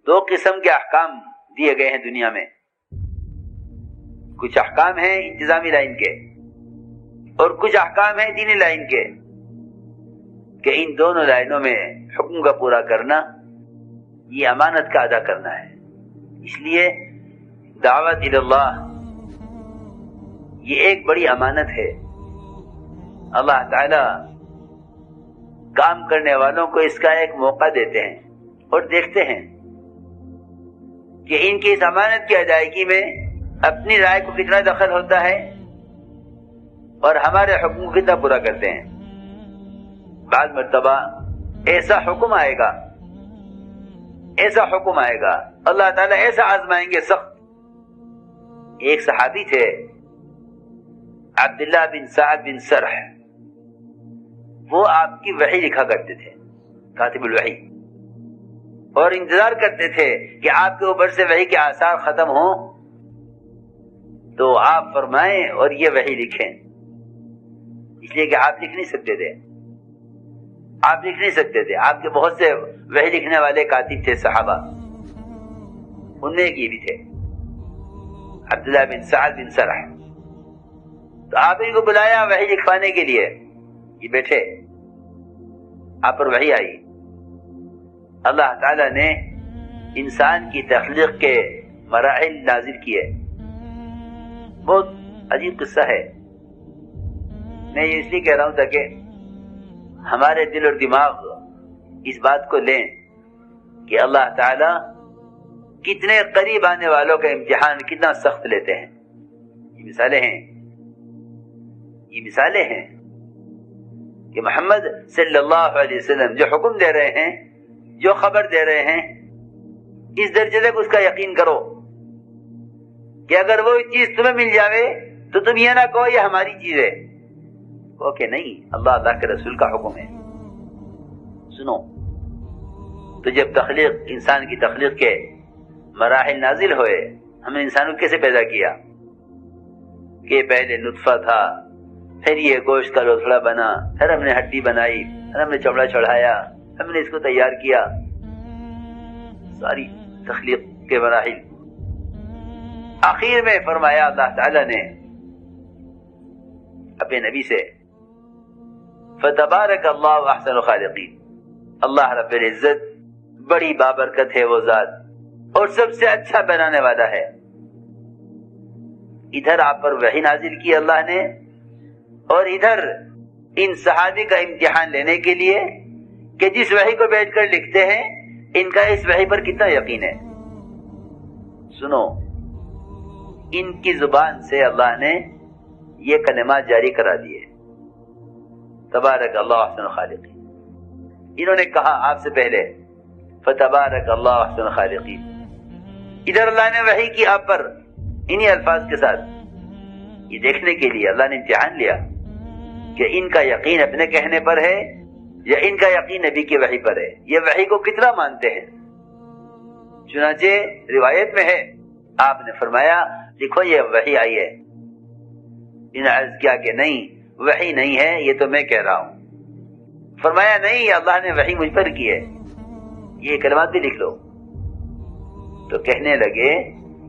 دو قسم کے احکام دیے گئے ہیں دنیا میں. کچھ احکام ہیں انتظامی لائن کے اور کچھ احکام ہیں دینی لائن کے، کہ ان دونوں لائنوں میں حکم کا پورا کرنا یہ امانت کا ادا کرنا ہے. اس لیے دعوت اللہ یہ ایک بڑی امانت ہے. اللہ تعالی کام کرنے والوں کو اس کا ایک موقع دیتے ہیں اور دیکھتے ہیں کہ ان کی اس امانت کی ادائیگی میں اپنی رائے کو کتنا دخل ہوتا ہے اور ہمارے حکم کو کتنا پورا کرتے ہیں. بعض مرتبہ ایسا حکم آئے گا، ایسا حکم آئے گا، اللہ تعالیٰ ایسا آزمائیں گے سخت. ایک صحابی تھے عبداللہ بن سعد بن سرح، وہ آپ کی وحی لکھا کرتے تھے، کاتب الوحی، اور انتظار کرتے تھے کہ آپ کے اوپر سے وحی کے آثار ختم ہوں تو آپ فرمائیں اور یہ وحی لکھیں. اس لیے کہ آپ لکھ نہیں سکتے تھے، آپ لکھ نہیں سکتے تھے. آپ کے بہت سے وحی لکھنے والے کاتب تھے صحابہ، ان میں ایک یہ بھی تھے عبداللہ بن سعد بن سرح. تو آپ ان کو بلایا وحی لکھوانے کے لیے، یہ بیٹھے، آپ پر وحی آئی. اللہ تعالی نے انسان کی تخلیق کے مراحل نازل کیے. بہت عجیب قصہ ہے. میں یہ اس لیے کہہ رہا ہوں تاکہ ہمارے دل اور دماغ اس بات کو لیں کہ اللہ تعالی کتنے قریب آنے والوں کا امتحان کتنا سخت لیتے ہیں. یہ مثالیں ہیں کہ محمد صلی اللہ علیہ وسلم جو حکم دے رہے ہیں، جو خبر دے رہے ہیں، اس درجے تک اس کا یقین کرو کہ اگر وہ چیز تمہیں مل جاوے تو تم یہ نہ کہو یہ ہماری چیز ہے، کہو کہ نہیں، اللہ کے رسول کا حکم ہے. سنو، تو جب انسان کی تخلیق کے مراحل نازل ہوئے، ہم نے انسان کو کیسے پیدا کیا کہ پہلے نطفہ تھا، پھر یہ گوشت کا لوتھڑا بنا، پھر ہم نے ہڈی بنائی، پھر ہم نے چمڑا چڑھایا، ہم نے اس کو تیار کیا. ساری تخلیق کے مراحل. آخر میں فرمایا اللہ تعالی نے اپنے نبی سے، فتبارک اللہ احسن الخالقین. اللہ رب العزت بڑی بابرکت ہے وہ ذات اور سب سے اچھا بنانے والا ہے. ادھر آپ پر وحی نازل کی اللہ نے، اور ادھر ان صحابی کا امتحان لینے کے لیے کہ جس وحی کو بیٹھ کر لکھتے ہیں ان کا اس وحی پر کتنا یقین ہے. سنو، ان کی زبان سے اللہ نے یہ کلمات جاری کرا دیے، تبارک اللہ احسن الخالقین. انہوں نے کہا آپ سے پہلے فتبارک اللہ احسن الخالقین. ادھر اللہ نے وحی کی آپ پر انہی الفاظ کے ساتھ. یہ دیکھنے کے لیے اللہ نے امتحان لیا کہ ان کا یقین اپنے کہنے پر ہے یا ان کا یقین نبی کی وحی پر ہے، یہ وحی کو کتنا مانتے ہیں. چنانچہ روایت میں ہے آپ نے فرمایا دیکھو یہ وحی آئی ہے. انہوں نے عرض کیا کہ نہیں، وحی نہیں ہے، یہ تو میں کہہ رہا ہوں. فرمایا نہیں، اللہ نے وحی مجھ پر کی ہے، یہ کلمات بھی لکھ لو. تو کہنے لگے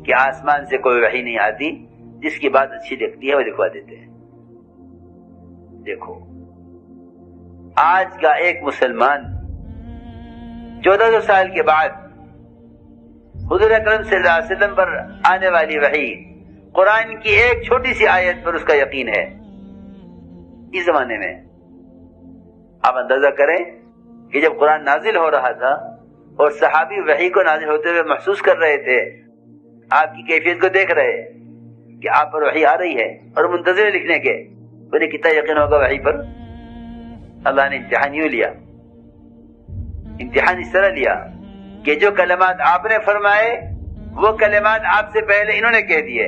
کہ آسمان سے کوئی وحی نہیں آتی، جس کی بات اچھی لگتی ہے وہ لکھوا دیتے ہیں. دیکھو، آج کا ایک مسلمان 1400 سال کے بعد حضور اکرم صلی اللہ علیہ وسلم پر آنے والی وحی، قرآن کی ایک چھوٹی سی آیت پر اس کا یقین ہے. اس زمانے میں آپ اندازہ کریں کہ جب قرآن نازل ہو رہا تھا اور صحابی وحی کو نازل ہوتے ہوئے محسوس کر رہے تھے، آپ کی کیفیت کو دیکھ رہے کہ آپ پر وحی آ رہی ہے اور منتظر لکھنے کے، انہیں کتنا یقین ہوگا وحی پر. اللہ نے امتحان یوں لیا، امتحان اس طرح لیا کہ جو کلمات آپ نے فرمائے وہ کلمات آپ سے پہلے انہوں نے کہہ دیے.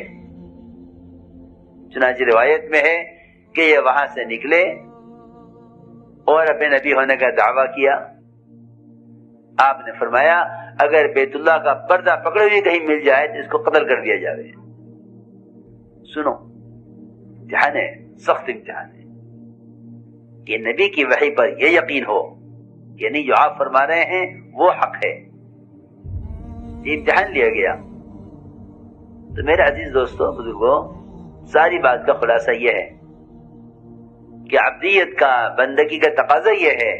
چنانچہ روایت میں ہے کہ یہ وہاں سے نکلے اور اپنے نبی ہونے کا دعویٰ کیا. آپ نے فرمایا اگر بیت اللہ کا پردہ پکڑے ہوئے کہیں مل جائے تو اس کو قتل کر دیا جائے. سنو، امتحان ہے، سخت امتحان ہے کہ نبی کی وحی پر یہ یقین ہو، یعنی جو آپ فرما رہے ہیں وہ حق ہے. امتحان لیا گیا. تو میرے عزیز دوستوں بزرگوں، ساری بات کا خلاصہ یہ ہے کہ عبدیت کا، بندگی کا تقاضا یہ ہے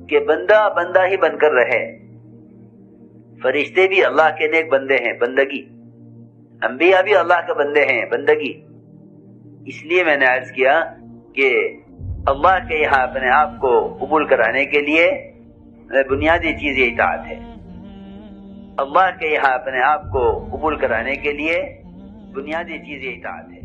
کہ بندہ بندہ ہی بن کر رہے. فرشتے بھی اللہ کے نیک بندے ہیں، بندگی. انبیاء بھی اللہ کے بندے ہیں، بندگی. اس لیے میں نے عرض کیا کہ اللہ کے یہاں اپنے آپ کو قبول کرانے کے لیے بنیادی چیز یہ اطاعت ہے. اللہ کے یہاں اپنے آپ کو قبول کرانے کے لیے بنیادی چیز یہ اطاعت ہے.